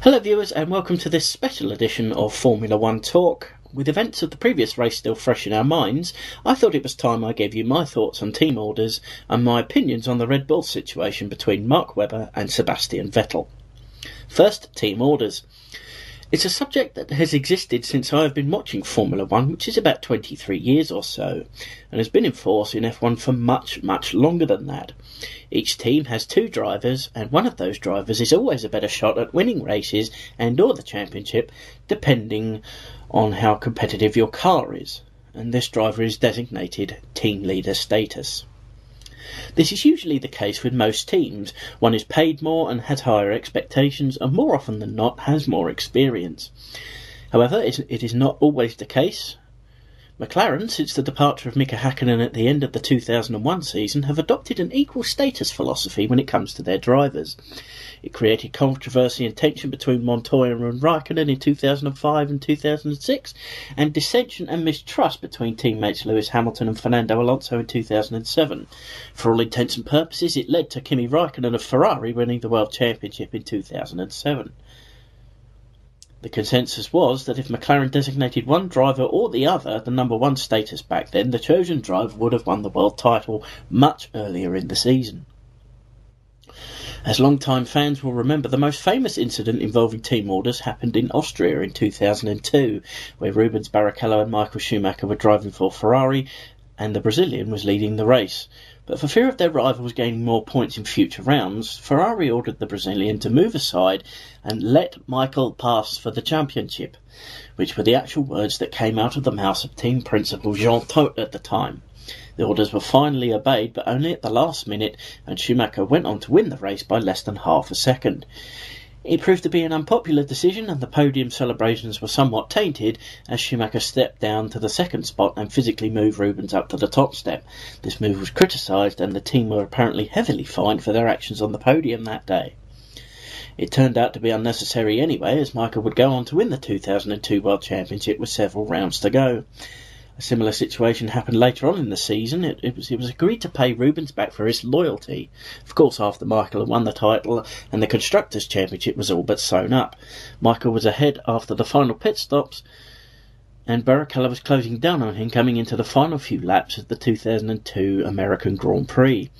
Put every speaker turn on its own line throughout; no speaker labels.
Hello viewers, and welcome to this special edition of Formula One Talk. With events of the previous race still fresh in our minds, I thought it was time I gave you my thoughts on team orders and my opinions on the Red Bull situation between Mark Webber and Sebastian Vettel. First, team orders. It's a subject that has existed since I have been watching Formula One, which is about 23 years or so, and has been in force in F1 for much, much longer than that. Each team has two drivers, and one of those drivers is always a better shot at winning races and or the championship, depending on how competitive your car is, and this driver is designated team leader status. This is usually the case with most teams. One is paid more and has higher expectations, and more often than not has more experience. However, it is not always the case. McLaren, since the departure of Mika Hakkinen at the end of the 2001 season, have adopted an equal status philosophy when it comes to their drivers. It created controversy and tension between Montoya and Raikkonen in 2005 and 2006, and dissension and mistrust between teammates Lewis Hamilton and Fernando Alonso in 2007. For all intents and purposes, it led to Kimi Raikkonen of Ferrari winning the World Championship in 2007. The consensus was that if McLaren designated one driver or the other the number one status back then, the chosen driver would have won the world title much earlier in the season. As long-time fans will remember, the most famous incident involving team orders happened in Austria in 2002, where Rubens Barrichello and Michael Schumacher were driving for Ferrari, and the Brazilian was leading the race. But for fear of their rivals gaining more points in future rounds, Ferrari ordered the Brazilian to move aside and let Michael pass for the championship, which were the actual words that came out of the mouth of team principal Jean Todt at the time. The orders were finally obeyed, but only at the last minute, and Schumacher went on to win the race by less than half a second. It proved to be an unpopular decision, and the podium celebrations were somewhat tainted as Schumacher stepped down to the second spot and physically moved Rubens up to the top step. This move was criticised, and the team were apparently heavily fined for their actions on the podium that day. It turned out to be unnecessary anyway, as Michael would go on to win the 2002 World Championship with several rounds to go. A similar situation happened later on in the season. It was agreed to pay Rubens back for his loyalty. Of course, after Michael had won the title and the Constructors' Championship was all but sewn up. Michael was ahead after the final pit stops, and Barrichello was closing down on him coming into the final few laps of the 2002 American Grand Prix.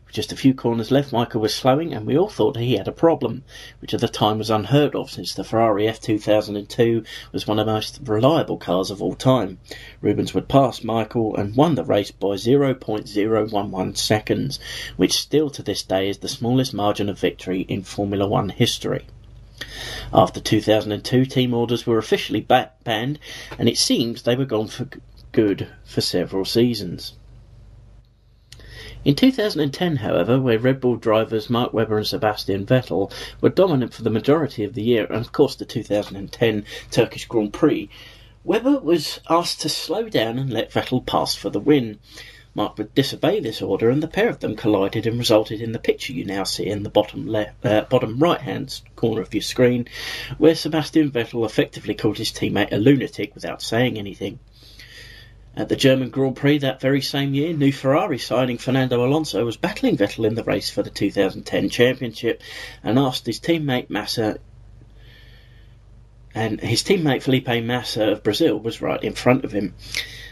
With just a few corners left, Michael was slowing, and we all thought he had a problem, which at the time was unheard of since the Ferrari F2002 was one of the most reliable cars of all time. Rubens would pass Michael and won the race by 0.011 seconds, which still to this day is the smallest margin of victory in Formula One history. After 2002, team orders were officially banned, and it seems they were gone for good for several seasons. In 2010, however, where Red Bull drivers Mark Webber and Sebastian Vettel were dominant for the majority of the year, and of course the 2010 Turkish Grand Prix, Webber was asked to slow down and let Vettel pass for the win. Mark would disobey this order, and the pair of them collided and resulted in the picture you now see in the bottom right-hand corner of your screen, where Sebastian Vettel effectively called his teammate a lunatic without saying anything. At the German Grand Prix that very same year, new Ferrari signing Fernando Alonso was battling Vettel in the race for the 2010 championship and asked his teammate Felipe Massa of Brazil was right in front of him.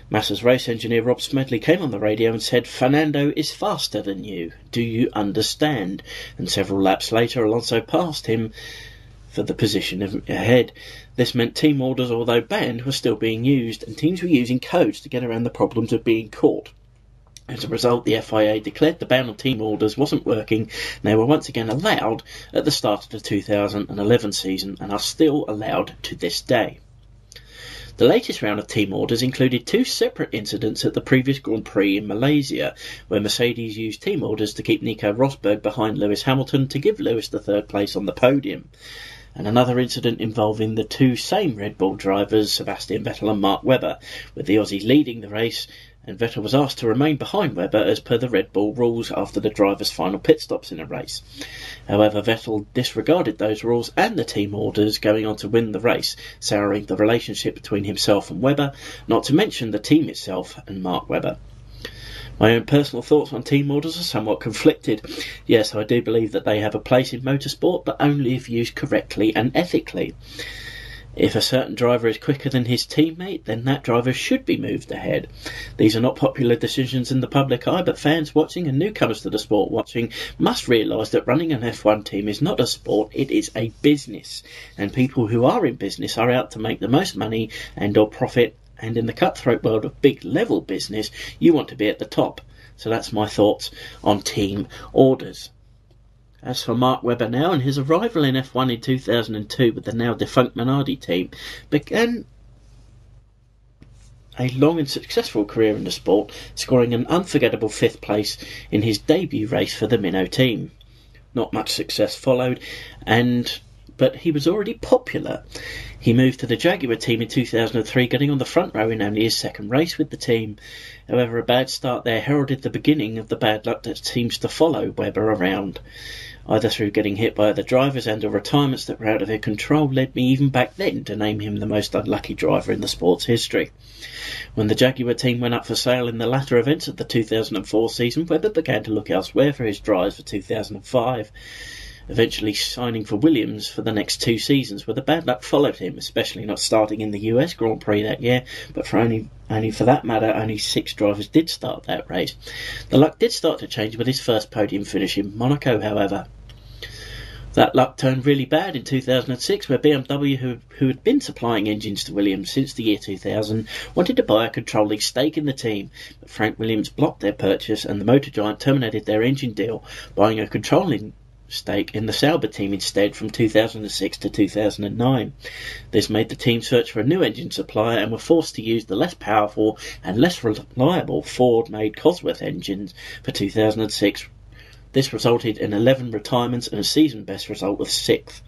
Massa's race engineer Rob Smedley came on the radio and said, "Fernando is faster than you. Do you understand?" And several laps later, Alonso passed him for the position ahead. This meant team orders, although banned, were still being used, and teams were using codes to get around the problems of being caught. As a result, the FIA declared the ban on team orders wasn't working, and they were once again allowed at the start of the 2011 season, and are still allowed to this day. The latest round of team orders included two separate incidents at the previous Grand Prix in Malaysia, where Mercedes used team orders to keep Nico Rosberg behind Lewis Hamilton to give Lewis the third place on the podium, and another incident involving the two same Red Bull drivers, Sebastian Vettel and Mark Webber, with the Aussies leading the race, and Vettel was asked to remain behind Webber as per the Red Bull rules after the drivers' final pit stops in a race. However, Vettel disregarded those rules and the team orders, going on to win the race, souring the relationship between himself and Webber, not to mention the team itself and Mark Webber. My own personal thoughts on team orders are somewhat conflicted. Yes, I do believe that they have a place in motorsport, but only if used correctly and ethically. If a certain driver is quicker than his teammate, then that driver should be moved ahead. These are not popular decisions in the public eye, but fans watching and newcomers to the sport watching must realise that running an F1 team is not a sport, it is a business. And people who are in business are out to make the most money and or profit, and in the cutthroat world of big level business, you want to be at the top. So that's my thoughts on team orders. As for Mark Webber now, and his arrival in F1 in 2002 with the now defunct Minardi team, began a long and successful career in the sport, scoring an unforgettable 5th place in his debut race for the Minnow team. Not much success followed, but he was already popular. He moved to the Jaguar team in 2003, getting on the front row in only his 2nd race with the team. However, a bad start there heralded the beginning of the bad luck that seems to follow Webber around. Either through getting hit by other drivers and or retirements that were out of their control led me even back then to name him the most unlucky driver in the sport's history. When the Jaguar team went up for sale in the latter events of the 2004 season, Webber began to look elsewhere for his drives for 2005. Eventually signing for Williams for the next 2 seasons, where the bad luck followed him, especially not starting in the US Grand Prix that year, but for only for that matter, only 6 drivers did start that race. The luck did start to change with his first podium finish in Monaco, however. That luck turned really bad in 2006, where BMW, who had been supplying engines to Williams since the year 2000, wanted to buy a controlling stake in the team, but Frank Williams blocked their purchase and the motor giant terminated their engine deal, buying a controlling stake in the Sauber team instead from 2006 to 2009. This made the team search for a new engine supplier and were forced to use the less powerful and less reliable Ford-made Cosworth engines for 2006. This resulted in 11 retirements and a season-best result of 6th.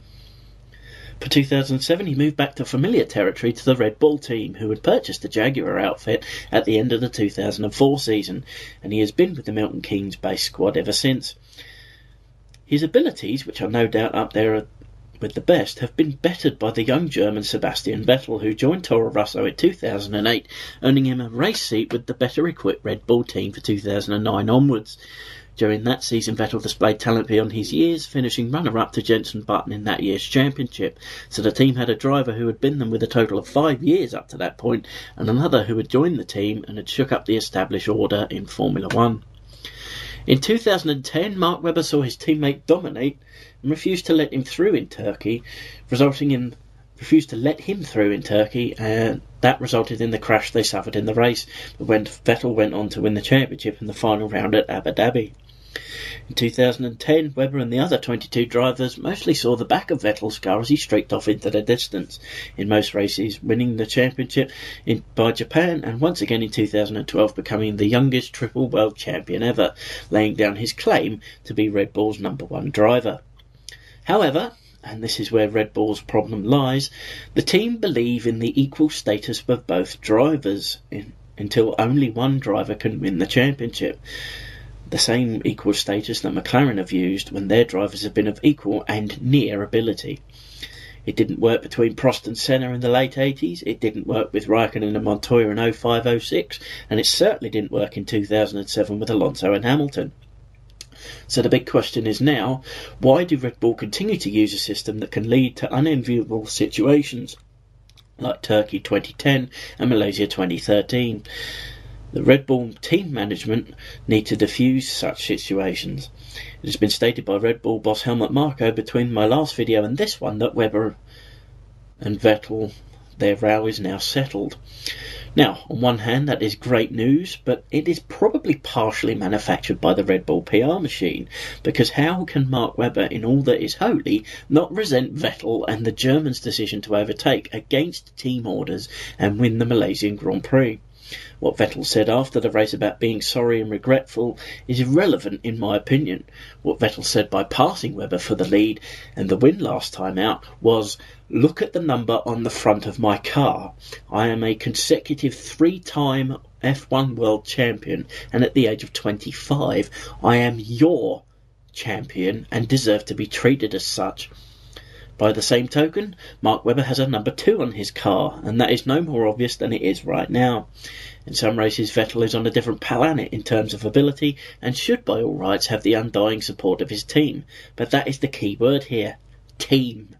For 2007, he moved back to familiar territory to the Red Bull team, who had purchased the Jaguar outfit at the end of the 2004 season, and he has been with the Milton Keynes base squad ever since. His abilities, which are no doubt up there with the best, have been bettered by the young German Sebastian Vettel, who joined Toro Rosso in 2008, earning him a race seat with the better-equipped Red Bull team for 2009 onwards. During that season, Vettel displayed talent beyond his years, finishing runner-up to Jenson Button in that year's championship, so the team had a driver who had been them with a total of 5 years up to that point, and another who had joined the team and had shook up the established order in Formula One. In 2010, Mark Webber saw his teammate dominate and refused to let him through in Turkey, and that resulted in the crash they suffered in the race, but when Vettel went on to win the championship in the final round at Abu Dhabi. In 2010, Webber and the other 22 drivers mostly saw the back of Vettel's car as he streaked off into the distance, in most races winning the championship by Japan, and once again in 2012 becoming the youngest triple world champion ever, laying down his claim to be Red Bull's #1 driver. However, and this is where Red Bull's problem lies, the team believe in the equal status of both drivers until only one driver can win the championship. The same equal status that McLaren have used when their drivers have been of equal and near ability. It didn't work between Prost and Senna in the late 80s, it didn't work with Raikkonen and Montoya in 05-06, and it certainly didn't work in 2007 with Alonso and Hamilton. So the big question is now, why do Red Bull continue to use a system that can lead to unenviable situations like Turkey 2010 and Malaysia 2013? The Red Bull team management need to defuse such situations. It has been stated by Red Bull boss Helmut Marko between my last video and this one that Webber and Vettel, their row is now settled. Now, on one hand, that is great news, but it is probably partially manufactured by the Red Bull PR machine, because how can Mark Webber, in all that is holy, not resent Vettel and the Germans' decision to overtake against team orders and win the Malaysian Grand Prix? What Vettel said after the race about being sorry and regretful is irrelevant in my opinion. What Vettel said by passing Webber for the lead and the win last time out was, "Look at the number on the front of my car. I am a consecutive 3-time F1 world champion, and at the age of 25 I am your champion and deserve to be treated as such." By the same token, Mark Webber has a number 2 on his car, and that is no more obvious than it is right now. In some races, Vettel is on a different planet in terms of ability and should by all rights have the undying support of his team, but that is the key word here: team.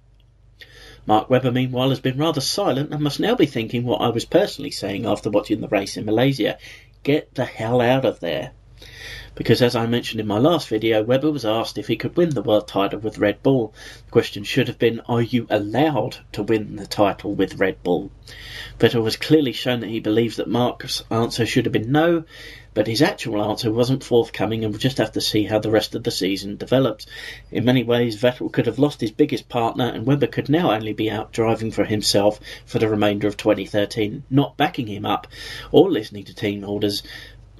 Mark Webber, meanwhile, has been rather silent and must now be thinking what I was personally saying after watching the race in Malaysia: get the hell out of there. Because as I mentioned in my last video, Webber was asked if he could win the world title with Red Bull. The question should have been, are you allowed to win the title with Red Bull? Vettel has clearly shown that he believes that Mark's answer should have been no, but his actual answer wasn't forthcoming, and we'll just have to see how the rest of the season develops. In many ways, Vettel could have lost his biggest partner, and Webber could now only be out driving for himself for the remainder of 2013, not backing him up or listening to team orders.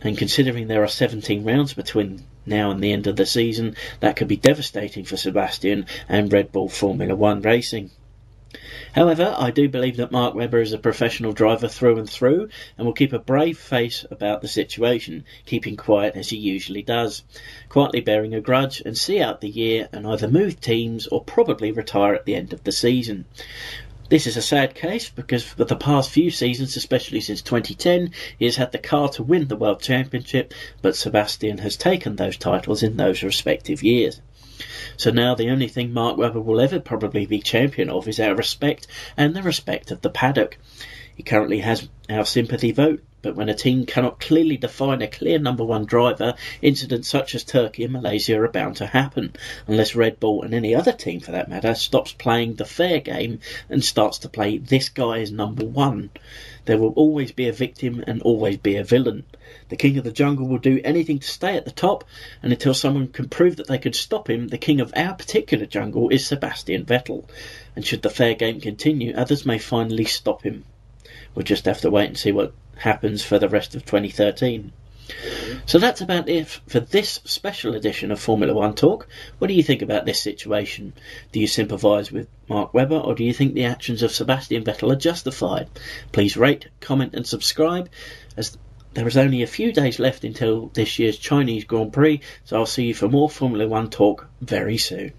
And considering there are 17 rounds between now and the end of the season, that could be devastating for Sebastian and Red Bull Formula One racing. However, I do believe that Mark Webber is a professional driver through and through and will keep a brave face about the situation, keeping quiet as he usually does, quietly bearing a grudge and see out the year and either move teams or probably retire at the end of the season. This is a sad case because for the past few seasons, especially since 2010, he has had the car to win the World Championship, but Sebastian has taken those titles in those respective years. So now the only thing Mark Webber will ever probably be champion of is our respect and the respect of the paddock. He currently has our sympathy vote, but when a team cannot clearly define a clear number 1 driver, incidents such as Turkey and Malaysia are bound to happen, unless Red Bull and any other team for that matter stops playing the fair game and starts to play this guy is number 1. There will always be a victim and always be a villain. The king of the jungle will do anything to stay at the top, and until someone can prove that they could stop him, the king of our particular jungle is Sebastian Vettel, and should the fair game continue, others may finally stop him. We'll just have to wait and see what happens for the rest of 2013. So that's about it for this special edition of Formula One Talk. What do you think about this situation? Do you sympathise with Mark Webber, or do you think the actions of Sebastian Vettel are justified? Please rate, comment and subscribe, as there is only a few days left until this year's Chinese Grand Prix, so I'll see you for more Formula One Talk very soon.